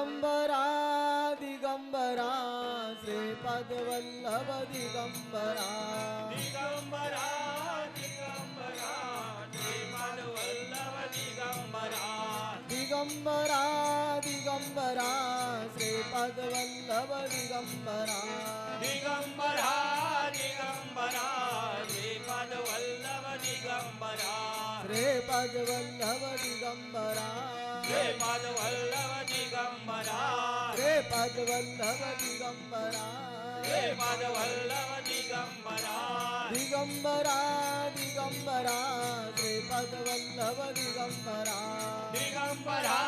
दिगंबरा दिगंबरा श्रीपदवल्लभ दिगंबरा दिगंबरा दिगंबरा श्रीपदवल्लभ दिगंबरा दिगंबरा दिगंबरा श्रीपदवल्लभ दिगंबरा दिगंबरा दिगंबरा श्रीपदवल्लभ दिगंबरा श्रीपदवल्लभ दिगंबरा श्रीपदवल्लभ दिगंबरा श्रीपदवल्लभ दिगंबरा श्रीपदवल्लभ दिगंबरा दिगंबरा दिगंबरा श्रीपदवल्लभ दिगंबरा दिगंबरा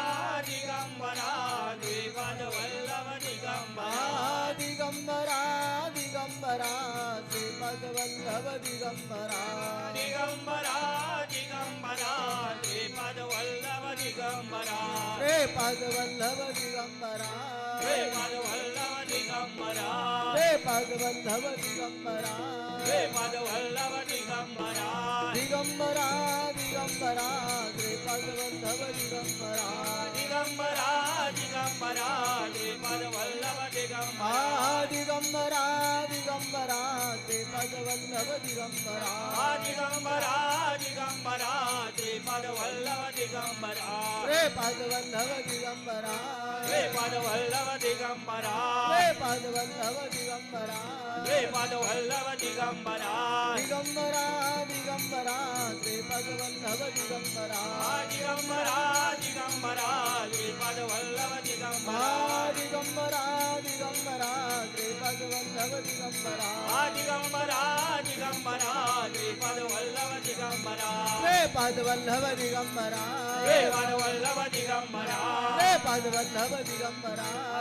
दिगंबरा श्रीपदवल्लभ दिगंबरा दिगंबरा दिगंबरा श्रीपदवल्लभ दिगंबरा दिगंबरा दिगंबरा श्रीपदवल्लभ दिगंबरा श्रीपदवल्लभ दिगंबरा श्रीपदवल्लभ दिगंबरा श्रीपदवल्लभ दिगंबरा श्रीपदवल्लभ दिगंबरा दिगंबरा दिगंबरा श्रीपदवल्लभ दिगंबरा दिगंबरा दिगंबरा श्रीपदवल्लभ दिगंबरा दिगंबरा दिगंबरा श्रीपदवल्लभ दिगंबरा दिगंबरा दिगंबरा श्रीपदवल्लभ दिगंबरा श्रीपदवल्लभ दिगंबरा श्रीपदवल्लभ दिगंबरा श्रीपदवल्लभ दिगंबरा श्रीपदवल्लभ दिगंबरा दिगंबरा दिगंबरा श्रीपदवल्लभ दिगंबरा दिगंबरा दिगंबरा श्रीपदवल्लभ दिगंबरा दिगंबरा दिगंबरा श्रीपदवल्लभ दिगंबरा दिगंबरा दिगंबरा श्रीपदवल्लभ दिगंबरा श्रीपदवल्लभ दिगंबरा श्रीपदवल्लभ दिगंबरा श्रीपदवल्लभ दिगंबरा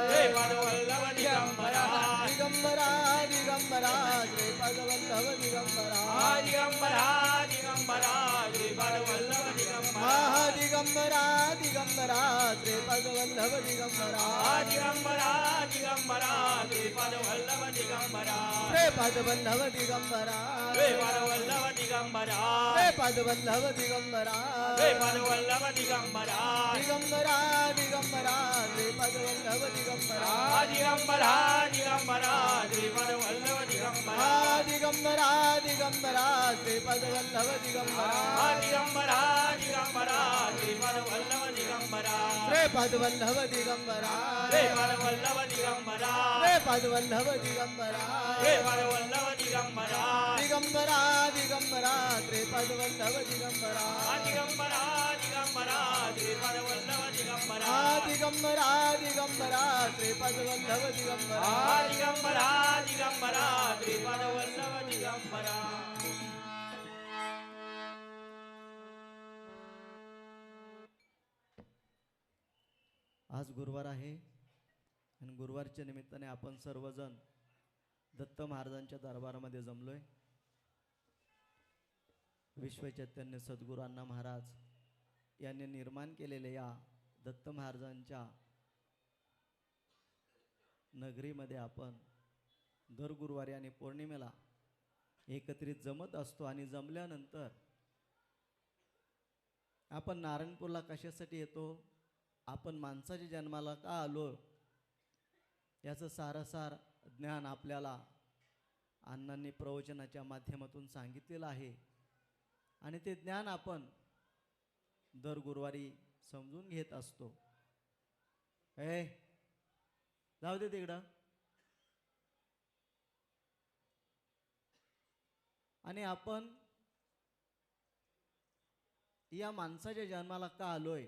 श्रीपदवल्लभ दिगंबरा दिगंबरा दिगंबरा श्रीपदवल्लभ दिगंबरा दिगंबरा दिगंबरा श्रीपदवल्लभ दिगंबरा दिगंबरा दिगंबरा श्रीपदवल्लभ दिगंबरा दिगंबरा दिगंबरा श्रीपदवल्लभ दिगंबरा श्रीपदवल्लभ दिगंबरा श्रीपदवल्लभ दिगंबरा श्रीपदवल्लभ दिगंबरा श्रीपदवल्लभ दिगंबरा दिगंबरा दिगंबरा श्रीपदवल्लभ दिगंबरा दिगंबरा दिगंबरा श्रीपदवल्लभ दिगंबरा दिगंबरा दिगंबरा श्रीपदवल्लभ दिगंबरा दिगंबरा दिगंबरा श्रीपदवल्लभ दिगंबरा श्रीपदवल्लभ दिगंबरा श्रीपदवल्लभ दिगंबरा श्रीपदवल्लभ दिगंबरा श्रीपदवल्लभ दिगंबरा दिगंबरा दिगंबरा श्रीपदवल्लभ दिगंबरा दिगंबरा दिगंबरा श्रीपदवल्लभ दिगंबरा दिगंबरा दिगंबरा श्रीपदवल्लभ दिगंबरा दिगंबरा दिगंबरा श्रीपदवल्लभ दिगंबरा आज गुरुवार आहे आणि गुरुवारच्या निमित्ताने आपण सर्वजण दत्त महाराजांच्या दरबारामध्ये जमलोय. विश्वचैतन्य सद्गुरू अण्णा महाराज यांनी निर्माण केलेल्या या दत्त महाराजांच्या नगरीमध्ये आपण दर गुरुवारी आणि पौर्णिमेला एकत्रित जमत असतो. आणि जमल्यानंतर आपण नारायणपूरला कशासाठी येतो, आपण माणसाच्या जन्माला का आलो, याचं सारसार ज्ञान आपल्याला अण्णांनी प्रवचनाच्या माध्यमातून सांगितलेलं आहे. आणि ते ज्ञान आपण दर गुरुवारी समजून घेत असतो. जाऊ दे तिकडं. आणि आपण या माणसाच्या जन्माला का आलोय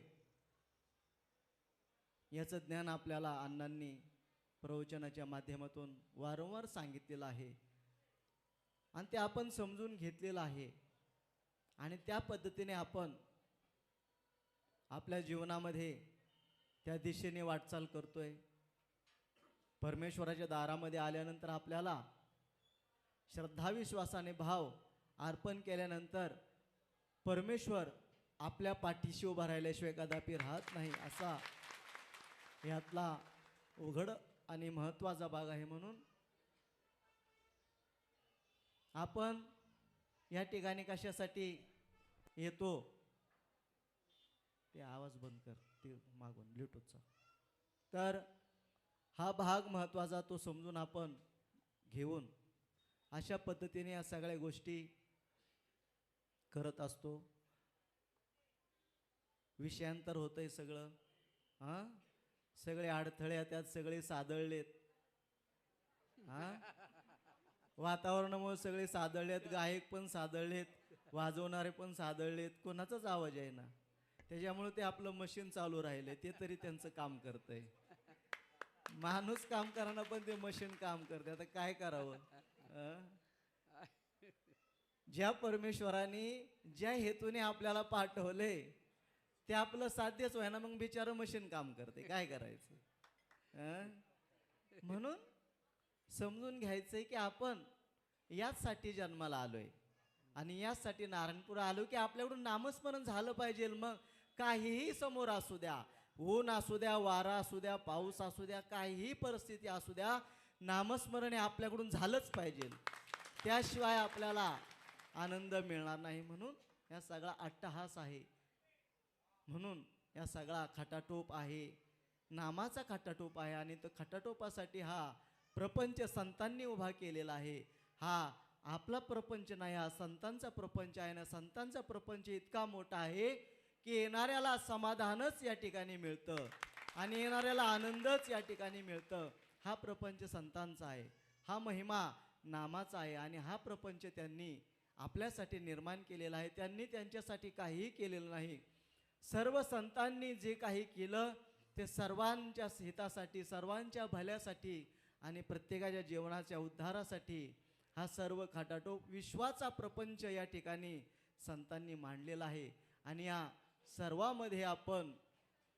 याचं ज्ञान आपल्याला अण्णांनी प्रवचनाच्या माध्यमातून वारंवार सांगितलेलं आहे आणि ते आपण समजून घेतलेलं आहे. आणि त्या पद्धतीने आपण आपल्या जीवनामध्ये त्या दिशेने वाटचाल करतोय. परमेश्वराच्या दारामध्ये आल्यानंतर आपल्याला श्रद्धाविश्वासाने भाव अर्पण केल्यानंतर परमेश्वर आपल्या पाठीशी उभा राहिल्याशिवाय कदापि राहत नाही, असा यातला उघड आणि महत्त्वाचा भाग आहे. म्हणून आपण या ठिकाणी कशासाठी येतो, ते आवाज बंद कर, ते मागून ब्लूटूथचा. तर हा भाग महत्त्वाचा तो समजून आपण घेऊन अशा पद्धतीने या सगळ्या गोष्टी करत असतो. विषयांतर होतंय सगळं, हां, सगळे अडथळे त्यात सगळे सादळलेत, हां, वातावरणामुळे सगळे सादळलेत, गायक पण सादळलेत, वाजवणारे पण सादळलेत, कोणाचाच आवाज आहे ना. त्याच्यामुळे ते आपलं मशीन चालू राहिले, ते तरी त्यांचं काम करतंय. माणूस काम कराना पण ते मशीन काम करते. आता काय करावं? अं? ज्या परमेश्वराने ज्या हेतूने आपल्याला पाठवले ते आपलं साध्यच व्हायना, मग बिचारं मशीन काम करते, काय करायचं? अं? म्हणून समजून घ्यायचंय की आपण याचसाठी जन्माला आलोय आणि याचसाठी नारायणपूर आलो की आपल्याकडून नामस्मरण झालं पाहिजे. मग काहीही समोर असू द्या, ऊन असू द्या, वारा असू द्या, पाऊस असू द्या, काहीही परिस्थिती असू द्या, नामस्मरण हे आपल्याकडून झालंच पाहिजे. त्याशिवाय आपल्याला आनंद मिळणार नाही. म्हणून या सगळा अट्टहास आहे, म्हणून या सगळा खटाटोप आहे, नामाचा खटाटोप आहे. आणि तो खटाटोपासाठी हा प्रपंच संतांनी उभा केलेला आहे. हा आपला प्रपंच नाही, हा संतांचा प्रपंच आहे ना. संतांचा प्रपंच इतका मोठा आहे की येणाऱ्याला समाधानच या ठिकाणी मिळतं आणि येणाऱ्याला आनंदच या ठिकाणी मिळतं. हा प्रपंच संतांचा आहे, हा महिमा नामाचा आहे आणि हा प्रपंच त्यांनी आपल्यासाठी निर्माण केलेला आहे. त्यांनी त्यांच्यासाठी काहीही केलेलं नाही. सर्व संतांनी जे काही केलं ते सर्वांच्या हितासाठी, सर्वांच्या भल्यासाठी आणि प्रत्येकाच्या जीवनाच्या उद्धारासाठी हा सर्व खटाटोप विश्वाचा प्रपंच या ठिकाणी संतांनी मांडलेला आहे. आणि या सर्वामध्ये आपण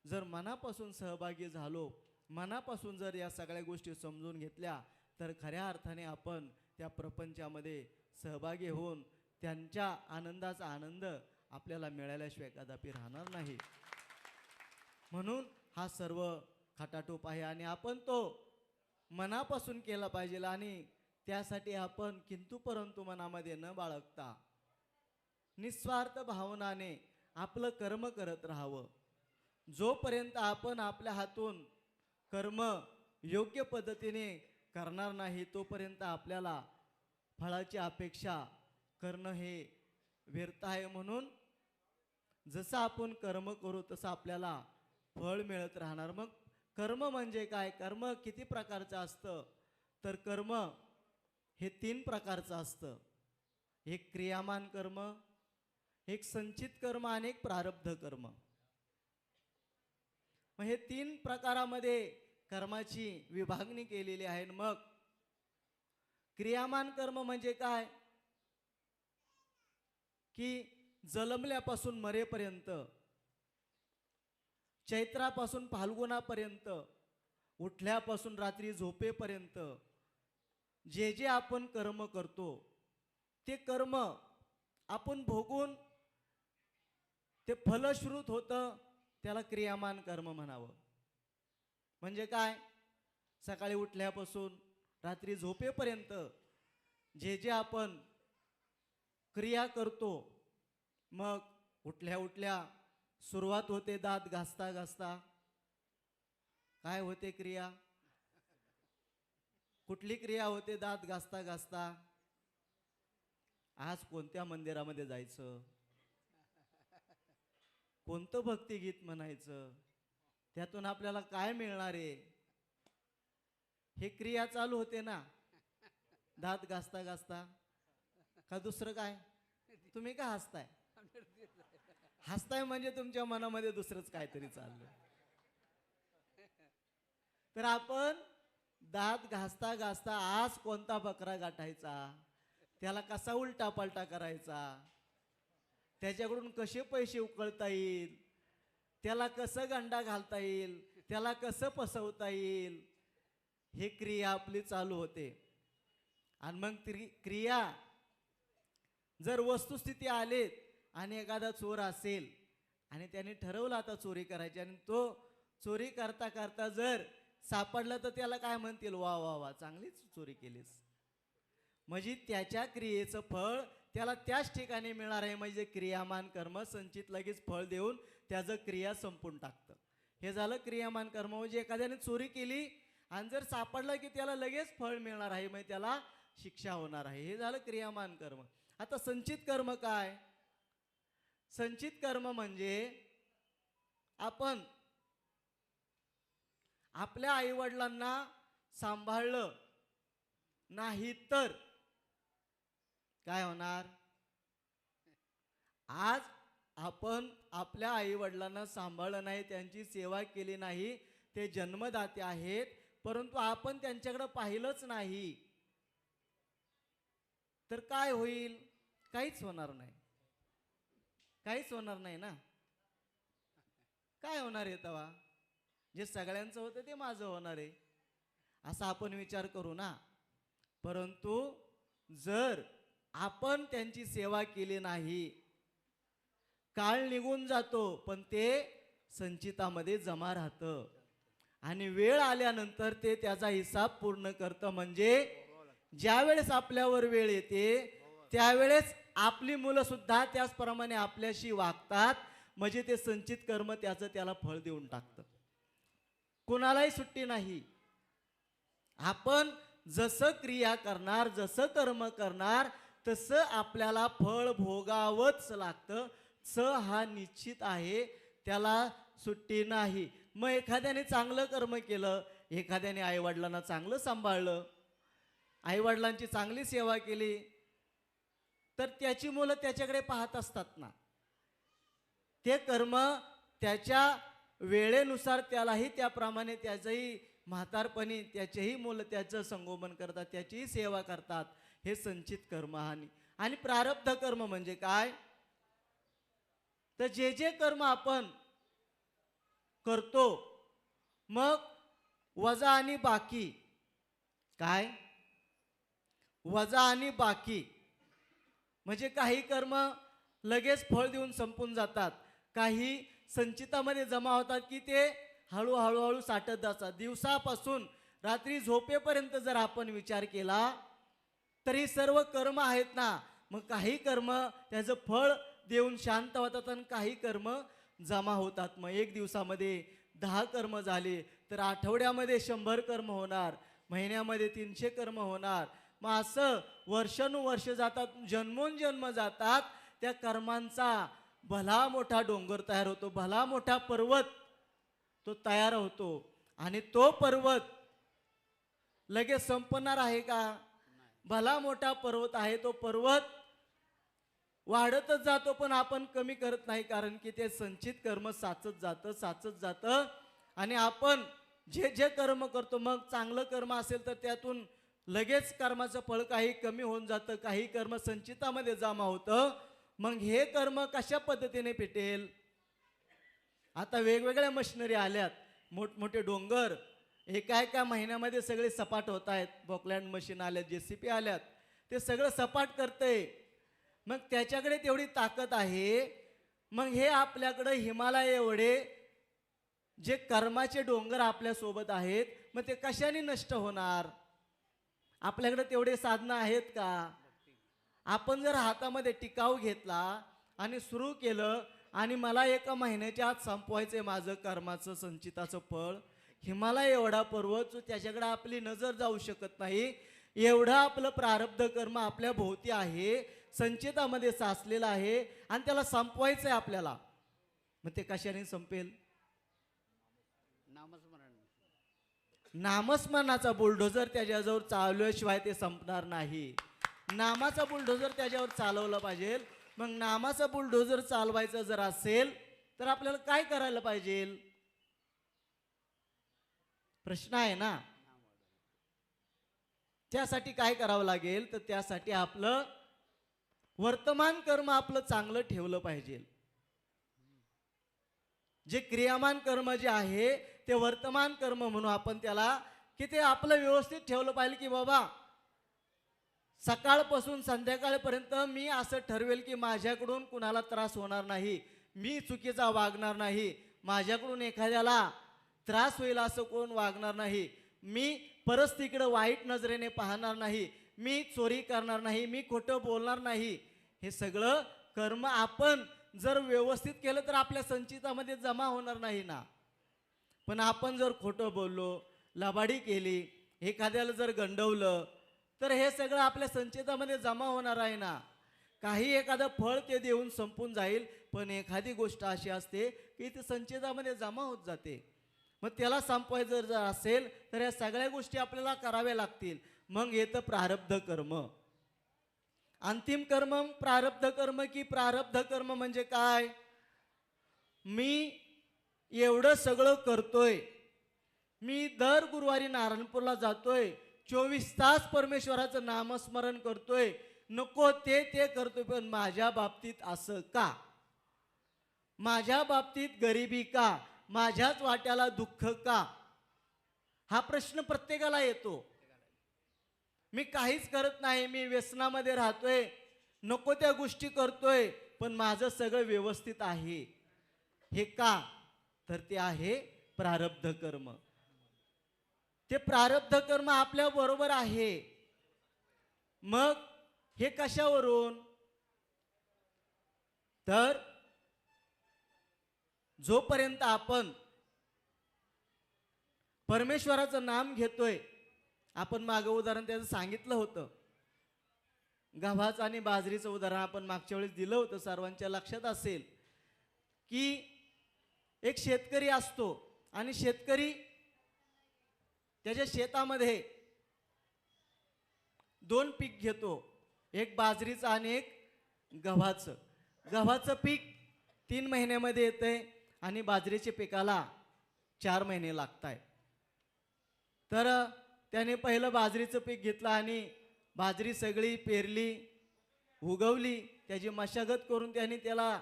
जर मनापासून सहभागी झालो, मनापासून जर या सगळ्या गोष्टी समजून घेतल्या, तर खऱ्या अर्थाने आपण त्या प्रपंचामध्ये सहभागी होऊन त्यांच्या आनंदाचा आनंद आपल्याला मिळाल्याशिवाय कदापि राहणार नाही. म्हणून हा सर्व खटाटोप आहे आणि आपण तो मनापासून केला पाहिजे. आणि त्यासाठी आपण किंतु परंतु मनामध्ये न बाळगता निस्वार्थ भावनाने आपलं कर्म करत राहावं. जोपर्यंत आपण आपल्या हातून कर्म योग्य पद्धतीने करणार नाही, तोपर्यंत आपल्याला फळाची अपेक्षा करणं हे व्यर्थ आहे. म्हणून जसं आपण कर्म करू तसं आपल्याला फळ मिळत राहणार. मग कर्म म्हणजे काय? कर्म किती प्रकारचं असतं? तर कर्म हे 3 प्रकारचं असतं. एक क्रियामान कर्म, एक संचित कर्म आणि एक प्रारब्ध कर्म. मग हे 3 प्रकारामध्ये कर्माची विभागणी केलेली आहे. मग क्रियामान कर्म म्हणजे काय? की जन्मल्यापासून मरेपर्यंत, चैत्रापासून फाल्गुनापर्यंत, उठल्यापासून रात्री झोपेपर्यंत जे जे आपण कर्म करतो ते कर्म आपण भोगून ते फलश्रुत होतं, त्याला क्रियामान कर्म म्हणावं. म्हणजे काय? सकाळी उठल्यापासून रात्री झोपेपर्यंत जे जे आपण क्रिया करतो, मग उठल्या उठल्या सुरुवात होते दात घासता घासता. काय होते क्रिया? कुठली क्रिया होते दात घासता घासता? आज कोणत्या मंदिरामध्ये जायचं, कोणतं भक्तिगीत म्हणायचं, त्यातून आपल्याला काय मिळणार आहे, हे क्रिया चालू होते ना दात घासता घासता. का दुसरं काय? तुम्ही का हसताय? हसताय म्हणजे तुमच्या मनामध्ये दुसरंच काहीतरी चाललं. तर आपण दात घासता घासता आज कोणता बकरा गाठायचा, त्याला कसा उलटा पालटा करायचा, त्याच्याकडून कसे पैसे उकळता येईल, त्याला कसं गंडा घालता येईल, त्याला कसं फसवता येईल, हे क्रिया आपली चालू होते. आणि मग क्रिया जर वस्तुस्थिती आलेत आणि एखादा चोर असेल आणि त्याने ठरवलं आता चोरी करायची आणि तो चोरी करता करता जर सापडला, तर त्याला काय म्हणतील? वा वा वा, चांगलीच चोरी केलीस. म्हणजे त्याच्या क्रियेचं फळ त्याला त्याच ठिकाणी मिळणार आहे. म्हणजे क्रियामान कर्म संचित लगेच फळ देऊन त्याचं क्रिया संपून टाकतं. हे झालं क्रियामान कर्म. म्हणजे एखाद्याने चोरी केली आणि जर सापडलं की त्याला लगेच फळ मिळणार आहे, म्हणजे त्याला शिक्षा होणार आहे. हे झालं क्रियामान कर्म. आता संचित कर्म काय? संचित कर्म म्हणजे आपण आपल्या आईवडिलांना सांभाळलं नाही तर काय होणार? आज आपण आपल्या आईवडिलांना सांभाळलं नाही, त्यांची सेवा केली नाही, ते जन्मदाते आहेत, परंतु आपण त्यांच्याकडे पाहिलंच नाही, तर काय होईल? काहीच होणार नाही. काहीच होणार नाही ना. काय होणार आहे तेव्हा? जे सगळ्यांचं होतं ते माझं होणार आहे, असा आपण विचार करू ना. परंतु जर आपण त्यांची सेवा केली नाही, काळ निघून जातो पण ते संचितामध्ये जमा राहतं आणि वेळ आल्यानंतर ते त्याचा हिसाब पूर्ण करतं. म्हणजे ज्या वेळेस आपल्यावर वेळ येते त्यावेळेस आपली मुलं सुद्धा त्याचप्रमाणे आपल्याशी वागतात. म्हणजे ते संचित कर्म त्याचं त्याला फळ देऊन टाकतं. कुणालाही सुट्टी नाही. आपण जसं क्रिया करणार, जसं कर्म करणार, तसं आपल्याला फळ भोगावंच लागतं. च हा निश्चित आहे, त्याला सुट्टी नाही. मग एखाद्याने चांगलं कर्म केलं, एखाद्याने आईवडिलांना चांगलं सांभाळलं, आईवडिलांची चांगली सेवा केली, तर त्याची मुलं त्याच्याकडे पाहत असतात ना. ते कर्म त्याच्या वेळेनुसार त्यालाही त्याप्रमाणे त्याचंही म्हातारपणी त्याचेही मुलं त्याचं संगोपन करतात, त्याचीही सेवा करतात. हे संचित कर्म. आणि प्रारब्ध कर्म म्हणजे काय? तर जे जे कर्म आपण करतो, मग वजा आणि बाकी काय? वजा आणि बाकी म्हणजे काही कर्म लगेच फळ देऊन संपून जातात, काही संचितामध्ये जमा होतात की ते हळूहळू साठत जातात. दिवसापासून रात्री झोपेपर्यंत जर आपण विचार केला तर ही सर्व कर्म आहेत ना, मग काही कर्म त्याचं फळ देऊन शांत होतात आणि काही कर्म जमा होतात. मग एक दिवसामध्ये 10 कर्म झाले तर आठवड्यामध्ये 100 कर्म होणार, महिन्यामध्ये 300 कर्म होणार. मग असं वर्षानुवर्ष जातात, जन्मोनजन्म जातात. त्या कर्मांचा भला मोठा डोंगर तयार होतो, भला मोठा पर्वत तो तयार होतो. आणि तो पर्वत लगेच संपणार आहे का? भला मोठा पर्वत आहे, तो पर्वत वाढतच जातो पण आपण कमी करत नाही, कारण की ते संचित कर्म साचत जातं. आणि आपण जे जे कर्म करतो, मग चांगलं कर्म असेल तर त्यातून लगेच कर्माचं फळ काही कमी होऊन जातं, काही कर्म संचितामध्ये जमा होतं. मग हे कर्म कशा पद्धतीने पेटेल? आता वेगवेगळ्या मशिनरी आल्यात, मोठमोठे डोंगर एका महिन्यामध्ये सगळे सपाट होत आहेत. बॉकलँड मशीन आल्यात, JCB आल्यात, ते सगळं सपाट करतंय. मग त्याच्याकडे तेवढी ताकद आहे. मग हे आपल्याकडे हिमालय एवढे जे कर्माचे डोंगर आपल्या सोबत आहेत, मग ते कशाने नष्ट होणार? आपल्याकडे तेवढे साधनं आहेत का? आपण जर हातामध्ये टिकाव घेतला आणि सुरू केलं आणि मला एका महिन्याच्या आत संपवायचंय माझं कर्माचं संचिताचं फळ, हिमालय एवढा पर्वत, त्याच्याकडे आपली नजर जाऊ शकत नाही. एवढं आपलं प्रारब्ध कर्म आपल्या भोवती आहे, संचितामध्ये साचलेलं आहे आणि त्याला संपवायचंय आपल्याला. मग ते कशाने संपेल? नामस्मरणाचा बुलडोजर त्याच्याजवळ चालवल्याशिवाय ते संपणार नाही. नामाचा बुलडोजर त्याच्यावर चालवला पाहिजे. मग नामाचा बुलडोजर चालवायचा जर असेल तर आपल्याला काय करायला पाहिजे? प्रश्न आहे ना. त्यासाठी काय करावं लागेल? तर त्यासाठी आपलं वर्तमान कर्म आपलं चांगलं ठेवलं पाहिजे. जे क्रियामान कर्म जे आहे ते वर्तमान कर्म म्हणून आपण त्याला, की ते आपलं व्यवस्थित ठेवलं पाहिजे, की बाबा सकाळपासून संध्याकाळपर्यंत मी असं ठरवेल की माझ्याकडून कुणाला त्रास होणार नाही, मी चुकीचा वागणार नाही, माझ्याकडून एखाद्याला त्रास होईल असं कोण वागणार नाही, मी परिस्थितीकडे वाईट नजरेने पाहणार नाही, मी चोरी करणार नाही, मी खोटं बोलणार नाही. हे सगळं कर्म आपण जर व्यवस्थित केलं तर आपल्या संचितामध्ये जमा होणार नाही ना. पण आपण जर खोटं बोललो, लबाडी केली, एखाद्याला जर गंडवलं, तर हे सगळं आपल्या संचितामध्ये जमा होणार आहे ना. काही एखादं फळ ते देऊन संपून जाईल, पण एखादी गोष्ट अशी असते की ती संचितामध्ये जमा होत जाते. मग त्याला संपवायचं जर असेल तर या सगळ्या गोष्टी आपल्याला कराव्या लागतील. मग येतं प्रारब्ध कर्म. अंतिम कर्म प्रारब्ध कर्म, की प्रारब्ध कर्म म्हणजे काय? मी एवढं सगळं करतोय, मी दर गुरुवारी नारायणपूरला जातोय, 24 तास परमेश्वराचं नामस्मरण करतोय, नको ते करतोय, पण माझ्या बाबतीत असं का? माझ्या बाबतीत गरिबी का? माझ्याच वाट्याला दुःख का? हा प्रश्न प्रत्येकाला येतो. मी काहीच करत नाही, मी व्यसनामध्ये राहतोय, नको त्या गोष्टी करतोय, पण माझं सगळं व्यवस्थित आहे. हे का? तर ते आहे प्रारब्ध कर्म. ते प्रारब्ध कर्म आपल्या बरोबर आहे. मग हे कशावरून? तर जोपर्यंत आपण परमेश्वराचं नाम घेतोय, आपण मागं उदाहरण त्याचं सांगितलं होतं, गव्हाचं आणि बाजरीचं उदाहरण आपण मागच्या वेळेस दिलं होतं, सर्वांच्या लक्षात असेल की एक शेतकरी असतो आणि शेतकरी त्याच्या शेतामध्ये 2 पीक घेतो, एक बाजरीचं आणि एक गव्हाचं. गव्हाचं पीक 3 महिन्यामध्ये येतंय आणि बाजरीच्या पिकाला 4 महिने लागतायत. तर त्याने पहिलं बाजरीचं पीक घेतलं आणि बाजरी सगळी पेरली, उगवली, त्याची मशागत करून त्याने त्याला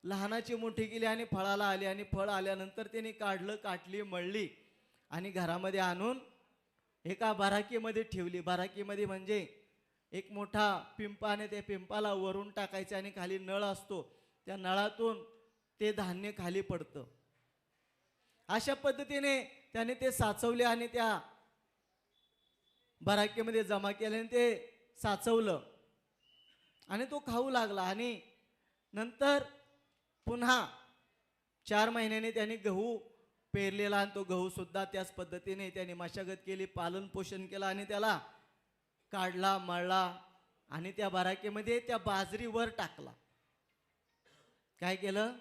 लहानाची मोठी केली आणि फळाला आली, आणि फळ आल्यानंतर त्याने काढलं, काटली, मळली आणि घरामध्ये आणून एका बराकीमध्ये ठेवली. बराकीमध्ये म्हणजे एक मोठा पिंपा, आणि त्या पिंपाला वरून टाकायचे आणि खाली नळ असतो, त्या नळातून ते धान्य खाली पडतं. अशा पद्धतीने त्याने ते साचवले आणि त्या बराकीमध्ये जमा केले आणि ते साचवलं आणि तो खाऊ लागला. आणि नंतर पुन्हा 4 महिन्याने त्याने गहू पेरलेला आणि तो गहू सुद्धा त्याच पद्धतीने त्याने मशागत केली, पालन पोषण केलं आणि त्याला काढला, मळला आणि त्या बराकीमध्ये त्या बाजरीवर टाकला. काय केलं?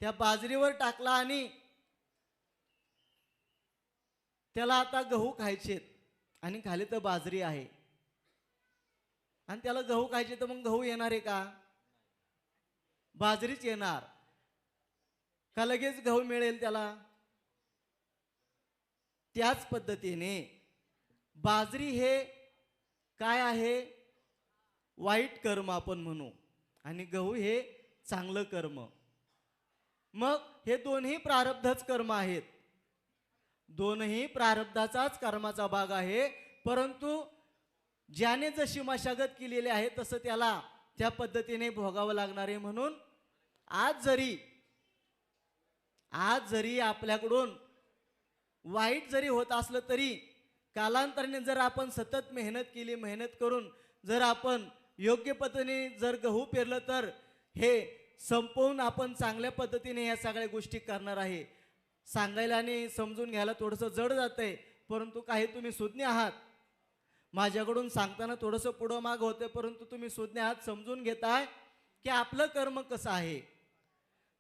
त्या बाजरीवर टाकला आणि त्याला आता गहू खायचेत आणि खाली तर बाजरी आहे आणि त्याला गहू खायचे, तर मग गहू येणार आहे का? बाजरीच येणार का? लगेच गहू मिळेल त्याला? त्याच पद्धतीने बाजरी हे काय आहे? वाईट कर्म आपण म्हणू, आणि गहू हे चांगलं कर्म. मग हे दोन्ही प्रारब्धच कर्म आहेत, दोन्ही प्रारब्धाचाच कर्माचा भाग आहे. परंतु ज्याने जशी मशागत केलेली आहे तसं त्याला त्या पद्धतीने भोगावं लागणार आहे. म्हणून आज जरी आपल्याकडून वाईट जरी होत असलं तरी कालांतराने जर आपण सतत मेहनत केली, मेहनत करून जर आपण योग्य पद्धतीने जर गहू पेरलं, तर हे संपवून आपण चांगल्या पद्धतीने या सगळ्या गोष्टी करणार आहे. सांगायला आणि समजून घ्यायला थोडंसं जड जातंय, परंतु काही तुम्ही सुज्ञ आहात. माझ्याकडून सांगताना थोडंसं पुढं माग होतंय, परंतु तुम्ही सुज्ञ आहात, समजून घेताय की आपलं कर्म कसं आहे.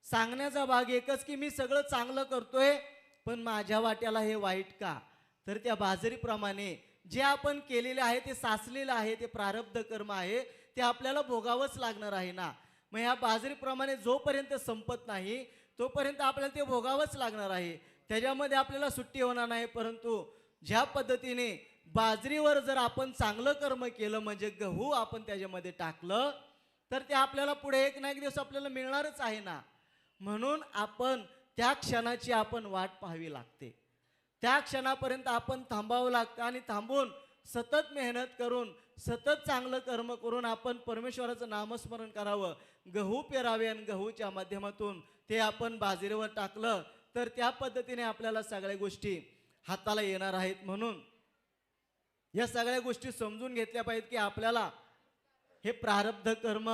सांगण्याचा भाग एकच की मी सगळं चांगलं करतोय, पण माझ्या वाट्याला हे वाईट का? तर त्या बाजरीप्रमाणे जे आपण केलेले आहे ते साचलेलं आहे, ते प्रारब्ध कर्म आहे, ते आपल्याला भोगावंच लागणार आहे ना. मग ह्या बाजरीप्रमाणे जोपर्यंत संपत नाही तोपर्यंत आपल्याला ते भोगावंच लागणार आहे. त्याच्यामध्ये आपल्याला सुट्टी होणार नाही. परंतु ज्या पद्धतीने बाजरीवर जर आपण चांगलं कर्म केलं, म्हणजे गहू आपण त्याच्यामध्ये टाकलं, तर ते आपल्याला पुढे एक ना एक दिवस आपल्याला मिळणारच आहे ना. म्हणून आपण त्या क्षणाची आपण वाट पाहावी लागते. त्या क्षणापर्यंत आपण थांबावं लागतं आणि थांबून सतत मेहनत करून, सतत चांगलं कर्म करून आपण परमेश्वराचं नामस्मरण करावं, गहू पेरावे आणि गहूच्या माध्यमातून ते आपण बाजरीवर टाकलं तर त्या पद्धतीने आपल्याला सगळ्या गोष्टी हाताला येणार आहेत. म्हणून या सगळ्या गोष्टी समजून घेतल्या पाहिजेत की आपल्याला हे प्रारब्ध कर्म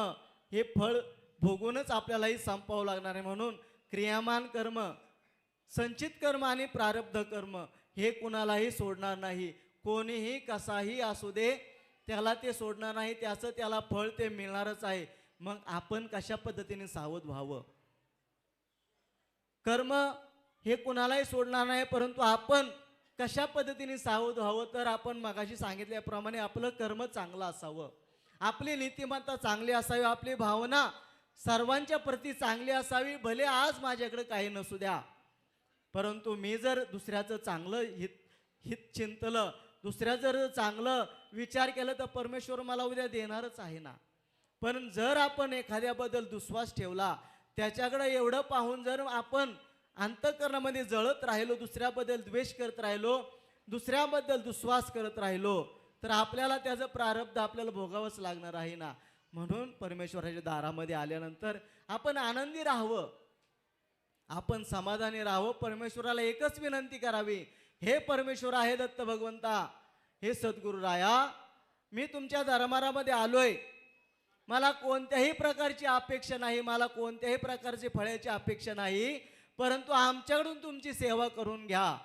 हे फळ भोगूनच आपल्यालाही संपवावं लागणार आहे. म्हणून क्रियामान कर्म संचित कर्म आणि प्रारब्ध कर्म हे कुणालाही सोडणार नाही. कोणीही कसाही असू दे त्याला ते सोडणार नाही. त्याचं त्याला फळ ते मिळणारच आहे. मग आपण कशा पद्धतीने सावध व्हावं? कर्म हे कुणालाही सोडणार नाही, परंतु आपण कशा पद्धतीने सावध व्हावं? तर आपण मगाशी सांगितल्याप्रमाणे आपलं कर्म चांगलं असावं, आपली नीतिमत्ता चांगली असावी, आपली भावना सर्वांच्या प्रती चांगली असावी. भले आज माझ्याकडे काही नसू द्या, परंतु मी जर दुसऱ्याचं चांगलं हित चिंतलं, दुसऱ्या जर चांगलं विचार केलं तर परमेश्वर मला उद्या देणारच आहे ना. पण जर आपण एखाद्याबद्दल दुस्वास ठेवला, त्याच्याकडे एवढं पाहून जर आपण अंतःकरणामध्ये जळत राहिलो, दुसऱ्याबद्दल द्वेष करत राहिलो, दुसऱ्याबद्दल दुस्वास करत राहिलो, तर आपल्याला त्याचं प्रारब्ध आपल्याला भोगावंच लागणार आहे ना. म्हणून परमेश्वराच्या दारामध्ये आल्यानंतर आपण आनंदी राहावं, आपण समाधानी राहावं. परमेश्वराला एकच विनंती करावी, हे परमेश्वर आहे दत्त भगवंता, हे सद्गुरू राया, मी तुमच्या दरबारामध्ये आलोय, मला कोणत्याही प्रकारची अपेक्षा नाही, मला कोणत्याही प्रकारची फळाची अपेक्षा नाही, परंतु आमच्याकडून तुमची सेवा करून घ्या.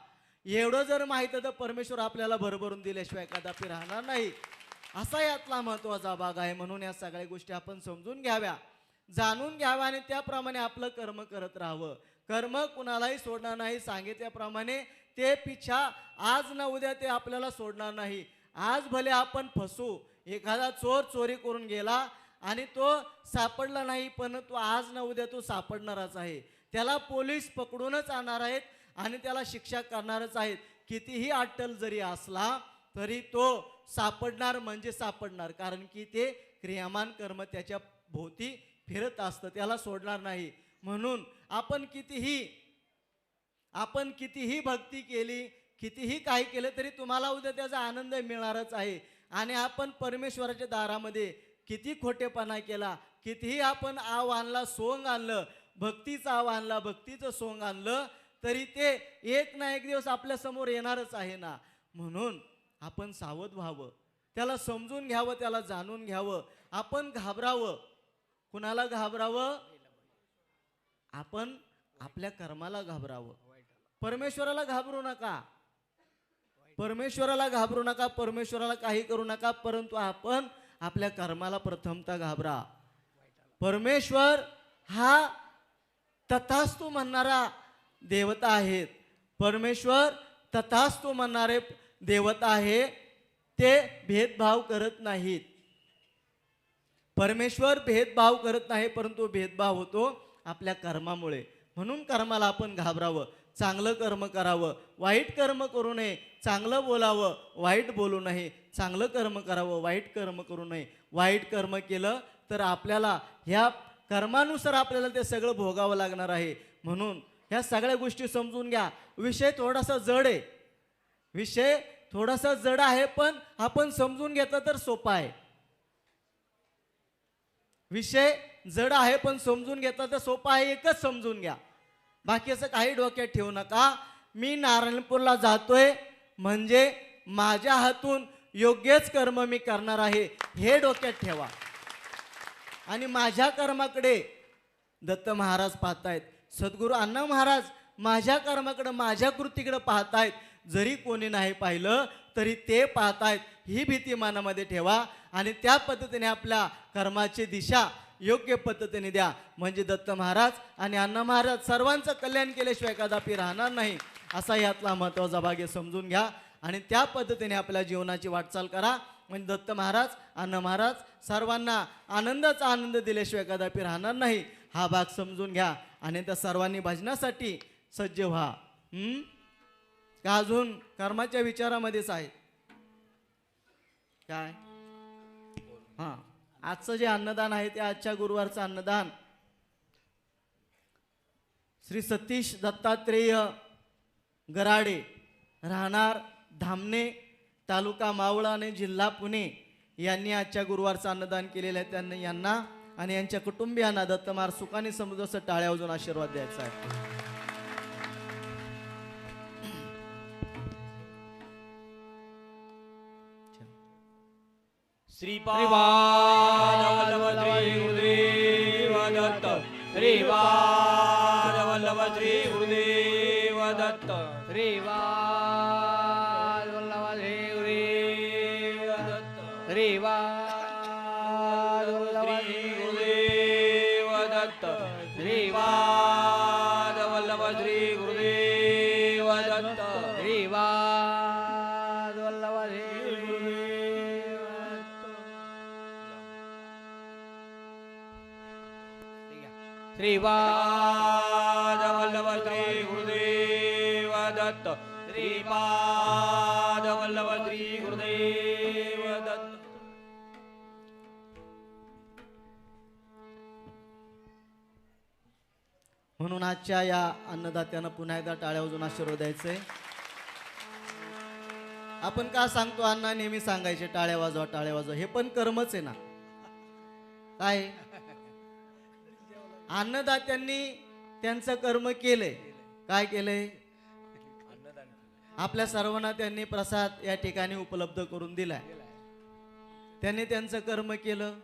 एवढं जर माहित तर परमेश्वर आपल्याला भरभरून दिल्याशिवाय कदापि राहणार नाही. असा यातला महत्वाचा भाग आहे. म्हणून या सगळ्या गोष्टी आपण समजून घ्याव्या, जाणून घ्याव्या आणि त्याप्रमाणे आपलं कर्म करत राहावं. कर्म कुणालाही सोडणार नाही. सांगितल्याप्रमाणे ते पिछा आज ना उद्या ते आपल्याला सोडणार नाही. आज भले आपण फसू, एखादा चोर चोरी करून गेला आणि तो सापडला नाही, पण तो आज ना उद्या तो सापडणारच आहे. त्याला पोलीस पकडूनच आणणार आहेत आणि त्याला शिक्षा करणारच आहेत. कितीही अट्टल जरी असला तरी तो सापडणार म्हणजे सापडणार, कारण की ते क्रियामान कर्म त्याच्या भोवती फिरत असतं, त्याला सोडणार नाही. म्हणून आपण कितीही भक्ती केली, कितीही काही केलं तरी तुम्हाला उद्या त्याचा आनंद मिळणारच आहे. आणि आपण परमेश्वराच्या दारामध्ये किती खोटेपणा केला, कितीही आपण आव आणला, सोंग आणलं, भक्तीचं आव आणला, भक्तीचं सोंग आणलं, तरी ते एक ना एक दिवस आपल्या समोर येणारच आहे ना. म्हणून आपण सावध व्हावं, त्याला समजून घ्यावं, त्याला जाणून घ्यावं. आपण घाबरावं. कुणाला घाबरावं? आपण आपल्या कर्माला घाबरावं. परमेश्वराला घाबरू नका, परमेश्वराला घाबरू नका, परमेश्वराला काही करू नका, परंतु आपण आपल्या कर्माला प्रथमतः घाबरा. परमेश्वर हा तथास्तु म्हणणारा देवता आहेत. परमेश्वर तथास्तु म्हणणारे देवता आहे. ते भेदभाव करत नाहीत. परमेश्वर भेदभाव करत नाही, परंतु भेदभाव होतो आपल्या कर्मामुळे. म्हणून कर्माला आपण घाबरावं, चांगलं कर्म करावं, वाईट कर्म करू नये. चांगलं बोलावं, वाईट बोलू नये. चांगलं कर्म करावं, वाईट कर्म करू नये. वाईट कर्म केलं तर आपल्याला ह्या कर्मानुसार आपल्याला ते सगळं भोगावं लागणार आहे. म्हणून ह्या सगळ्या गोष्टी समजून घ्या. विषय थोडासा जड आहे, विषय थोडासा जड आहे, पण आपण समजून घेतलं तर सोपा आहे. विषय जड आहे पण समजून घेतलं तर सोपा आहे. एकच समजून घ्या, बाकी असं काही डोक्यात ठेवू नका. मी नारायणपूरला जातोय म्हणजे माझ्या हातून योग्यच कर्म मी करणार आहे, हे डोक्यात ठेवा. आणि माझ्या कर्माकडे दत्त महाराज पाहतायत, सद्गुरू अण्णा महाराज माझ्या कर्माकडे, माझ्या कृतीकडे पाहतायत. जरी कोणी नाही पाहिलं तरी ते पाहतायत, ही भीती मनामध्ये ठेवा आणि त्या पद्धतीने आपल्या कर्माची दिशा योग्य पद्धतीने द्या. म्हणजे दत्त महाराज आणि अण्णा महाराज सर्वांचं कल्याण केल्याशिवाय कदापि राहणार नाही. असा यातला महत्त्वाचा भाग आहे, समजून घ्या आणि त्या पद्धतीने आपल्या जीवनाची वाटचाल करा. म्हणजे दत्त महाराज अण्णा महाराज सर्वांना आनंदाचा आनंद दिल्याशिवाय कदापि राहणार नाही. हा भाग समजून घ्या आणि त्या सर्वांनी भजनासाठी सज्ज व्हा. का अजून कर्माच्या विचारामध्येच आहे काय? हा, आजचं जे अन्नदान आहे ते आजच्या गुरुवारचं अन्नदान श्री सतीश दत्तात्रेय गराडे, राहणार धामणे, तालुका मावळ आणि जिल्हा पुणे यांनी आजच्या गुरुवारचं अन्नदान केलेलं आहे. त्यांनी यांना आणि यांच्या कुटुंबियांना दत्तमार सुखाने समृद्ध टाळ्या वाजवून आशीर्वाद द्यायचा आहे. श्रीपाद वल्लभ श्री गुरुदेव दत्त. श्रीपाद वल्लभ श्री गुरुदेव दत्त श्रीवाद वल्लभादेव दत्त श्रीवाद गुरुदेव दत्त श्रीवाद वल्लभ श्री गुरुदेव दत्त श्रीवाद वल्लभ श्री गुरुदेव श्रीवाद वल्लभ श्री गुरुदेव दत्त श्रीपाद वल्लभ श्री गुरुदेव दत्त म्हणून आजच्या या अन्नदात्यानं पुन्हा एकदा टाळ्या वाजवून आशीर्वाद द्यायचे. आपण का सांगतो अण्णा नेहमी सांगायचे टाळ्या वाजवा टाळ्या वाजवा, हे पण कर्मच आहे ना. काय अन्नदात्यांनी त्यांचं कर्म केलंय. काय केलंय? आपल्या सर्वांना त्यांनी प्रसाद या ठिकाणी उपलब्ध करून दिलाय. त्यांनी त्यांचं कर्म केलं.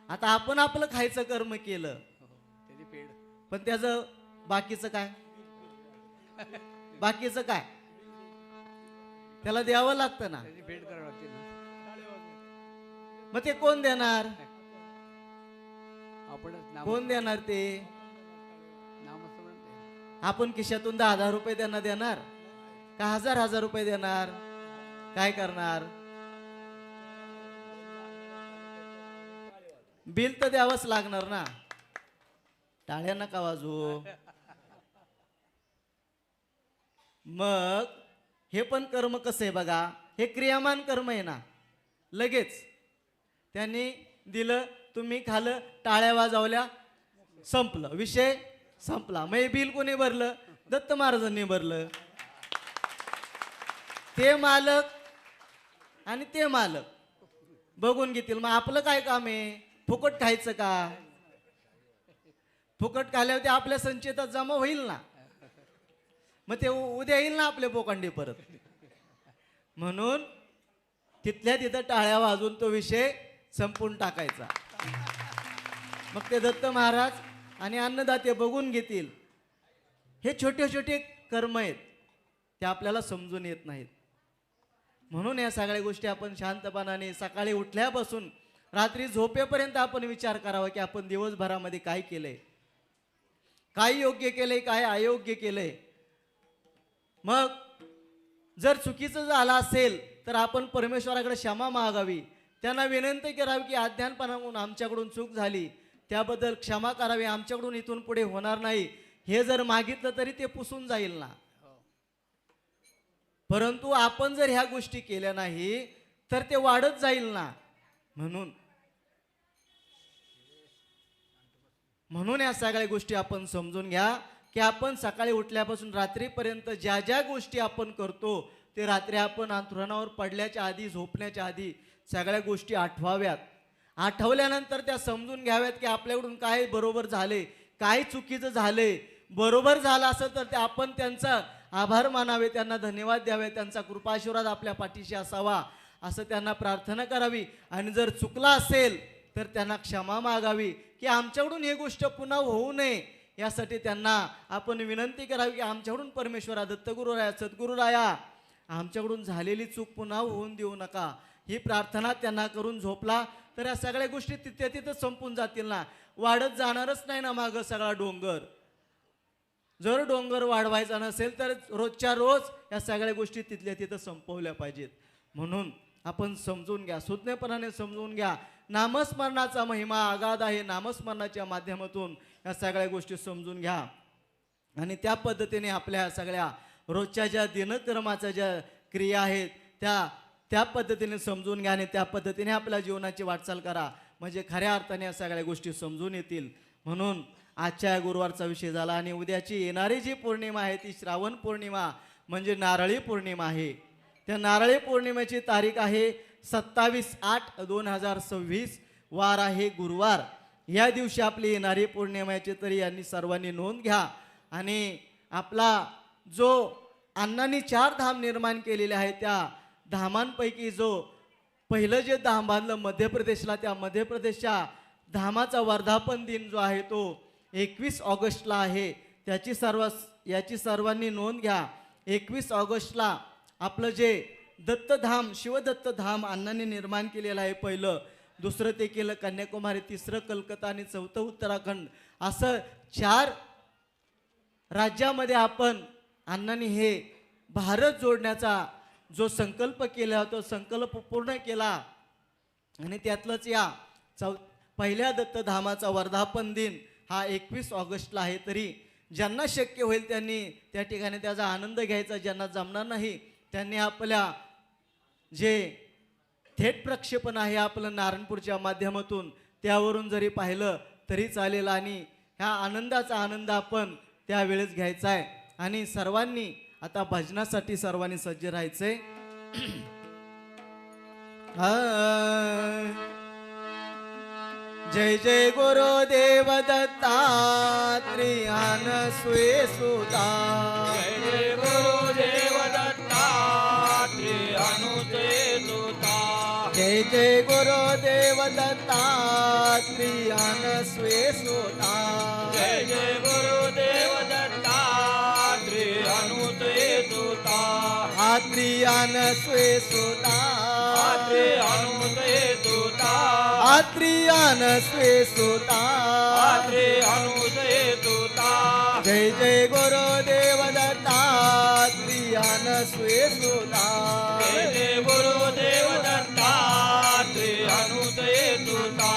आता आपण आपलं खायचं कर्म केलं, पण त्याचं बाकीचं काय? बाकीचं काय? त्याला द्यावं लागतं ना. मग ते कोण देणार? कोण देणार ते? आपण खिशातून 10,000 रुपये त्यांना देणार का 1,000 रुपये देणार? काय करणार? बिल तर द्यावंच लागणार ना. टाळ्या नका वाजवू. मग हे पण कर्म कसं आहे बघा, हे क्रियामान कर्म आहे ना. लगेच त्यांनी दिलं, तुम्ही खाल्लं, टाळ्या वाजवल्या, संपलं, विषय संपला. मग हे बिल कोणी भरलं? दत्त महाराजांनी भरलं. ते मालक आणि ते मालक बघून घेतील. मग आपलं काय काम आहे? फुकट खायचं का? फुकट खाल्यावर ते आपल्या संचितात जमा होईल ना. मग ते उद्या येईल ना आपल्या पोकांडी परत. म्हणून तिथल्या तिथं टाळ्या वाजून तो विषय संपून टाकायचा. मग ते दत्त महाराज आणि अन्नदाते बघून घेतील. हे छोटे छोटे कर्म आहेत, ते आपल्याला समजून येत नाहीत. म्हणून या सगळ्या गोष्टी आपण शांतपणाने सकाळी उठल्यापासून रात्री झोपेपर्यंत आपण विचार करावा की आपण दिवसभरामध्ये काय केलंय, काय योग्य केलंय, काय अयोग्य केलंय. मग जर चुकीचं झालं असेल तर आपण परमेश्वराकडे क्षमा मागावी, त्यांना विनंती करावी की अज्ञानपणामुळे आमच्याकडून चूक झाली, त्याबद्दल क्षमा करावी, आमच्याकडून इथून पुढे होणार नाही. हे जर मागितलं तरी ते पुसून जाईल ना. परंतु आपण जर ह्या गोष्टी केल्या नाही तर ते वाढत जाईल ना. म्हणून या सगळ्या गोष्टी आपण समजून घ्या की आपण सकाळी उठल्यापासून रात्रीपर्यंत ज्या ज्या गोष्टी आपण करतो ते रात्री आपण अंथरुणावर पडल्याच्या आधी, झोपण्याच्या आधी सगळ्या गोष्टी आठवाव्यात. आठवल्यानंतर त्या समजून घ्याव्यात की आपल्याकडून काय बरोबर झाले, काय चुकीचं झाले. बरोबर झालं असेल तर ते आपण त्यांचा आभार मानावे, त्यांना धन्यवाद द्यावे, त्यांचा कृपाशीर्वाद आपल्या पाठीशी असावा असं त्यांना प्रार्थना करावी. आणि जर चुकला असेल तर त्यांना क्षमा मागावी की आमच्याकडून ही गोष्ट पुन्हा होऊ नये, यासाठी त्यांना आपण विनंती करावी की आमच्याकडून परमेश्वरा, दत्तगुरुराया, सद्गुरुराया, आमच्याकडून झालेली चूक पुन्हा होऊन देऊ नका. ही प्रार्थना त्यांना करून झोपला तर या सगळ्या गोष्टी तिथे तिथं संपून जातील ना. वाढत जाणारच नाही ना मागं सगळा डोंगर. जर डोंगर वाढवायचा नसेल तर रोजच्या रोज या सगळ्या गोष्टी तिथल्या तिथं संपवल्या पाहिजेत. म्हणून आपण समजून घ्या, सुज्ञपणाने समजून घ्या. नामस्मरणाचा महिमा अगाध आहे. नामस्मरणाच्या माध्यमातून या सगळ्या गोष्टी समजून घ्या आणि त्या पद्धतीने आपल्या सगळ्या रोजच्या ज्या दिनक्रमाच्या ज्या क्रिया आहेत त्या पद्धतीने समजून घ्या आणि त्या पद्धतीने आपल्या जीवनाची वाटचाल करा. म्हणजे खऱ्या अर्थाने या सगळ्या गोष्टी समजून येतील. म्हणून आजच्या गुरुवारचा विषय झाला आणि उद्याची येणारी जी पौर्णिमा आहे ती श्रावण पौर्णिमा म्हणजे नारळी पौर्णिमा आहे. त्या नारळी पौर्णिमेची तारीख आहे 27/8/2026, वार आहे गुरुवार. या दिवशी आपली येणारी पौर्णिमेची तरी यांनी सर्वांनी नोंद घ्या. आणि आपला जो अण्णांनी 4 धाम निर्माण केलेले आहेत त्या धामांपैकी जो पहिलं जे धाम बांधलं मध्य प्रदेशला, त्या मध्य प्रदेशच्या धामाचा वर्धापन दिन जो आहे तो 21 ऑगस्टला आहे. याची सर्वांनी नोंद घ्या. 21 ऑगस्टला आपलं जे दत्तधाम शिवदत्तधाम अण्णांनी निर्माण केलेलं आहे. पहिलं, दुसरं ते केलं कन्याकुमारी, तिसरं कलकत्ता आणि चौथं उत्तराखंड. असं 4 राज्यामध्ये आपण अण्णांनी हे भारत जोडण्याचा जो संकल्प केला तो संकल्प पूर्ण केला. आणि त्यातलंच या पहिल्या दत्तधामाचा वर्धापन दिन हा 21 ऑगस्टला आहे. तरी ज्यांना शक्य होईल त्यांनी त्या ठिकाणी त्याचा आनंद घ्यायचा. ज्यांना जमणार नाही त्यांनी आपल्या जे थेट प्रक्षेपण आहे आपलं नारायणपूरच्या माध्यमातून त्यावरून जरी पाहिलं तरी चालेल. आणि ह्या आनंदाचा आनंद आपण त्यावेळेस घ्यायचा आहे. आणि सर्वांनी आता भजनासाठी सर्वांनी सज्ज राहायचंय. जय जय गुरुदेव दत्तात्रेयान सुता. जय जय गुरुदेव दत्तात्रेयानुते सुता. जय जय गुरुदेव दत्तात्रेयान सुता. जय जय गुरुदेव दत्तात्रेयानुते सुता. आत्रियान सुता. आत्रेयानुते सुता. आत्रियान सुता. आत्रेयानुते सुता. जय जय गुरुदेव दत्तात्रेयान सुता. जय जय गुरुदेव दत्तात्रेयानुते सुता.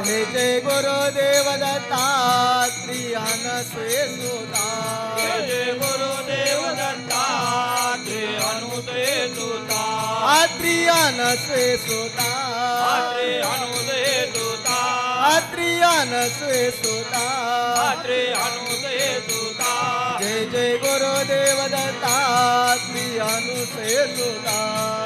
जय जय गुरुदेव दत्तात्रेयान सुता. जय जय गुरुदेव दत्तात्रेयानुते सुता. आत्रियान सुता. आत्रेयानुते सुता. आत्रियान सुता. आत्रेयानुते सुता. जय जय गुरुदेव दत्तात्रेयान सुता.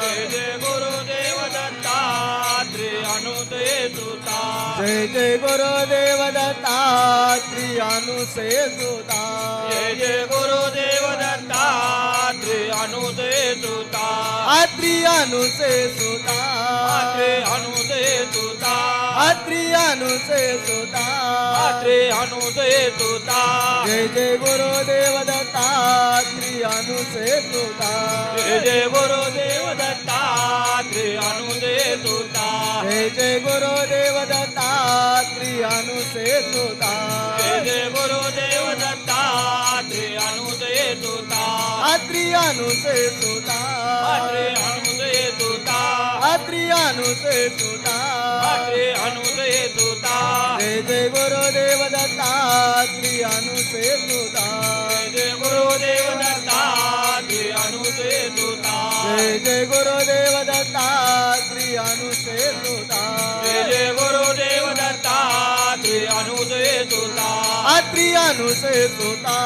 जय जय गुरुदेव दत्तात्रेयानुते सुता. जय जय गुरुदेव दत्तात्रेयान सुता. जय जय गुरुदेव दत्तात्रेयानुते सुता. आत्रियान सुता. आत्रेयानुते सुता. आत्रियान सुता. आत्रेयानुते सुता. जय जय गुरुदेव दत्तात्रेयान सुता. जय जय गुरुदेव दत्तात्रेयानुते सुता. जय जय गुरुदेव दत्तात्रेयान सुता. जय जय गुरुदेव दत्तात्रेयानुते सुता. आत्रियान सुता. आत्रेयानुते सुता. आत्रियान सुता. आत्रेयानुते सुता. जय जय गुरुदेव दत्तात्रेयान सुता. जय जय गुरुदेव दत्तात्रेयानुते सुता. जय जय गुरुदेव दत्तात्रेयान सुता. जय जय गुरुदेव दत्तात्रेयानुते सुता. आत्रियान सुता.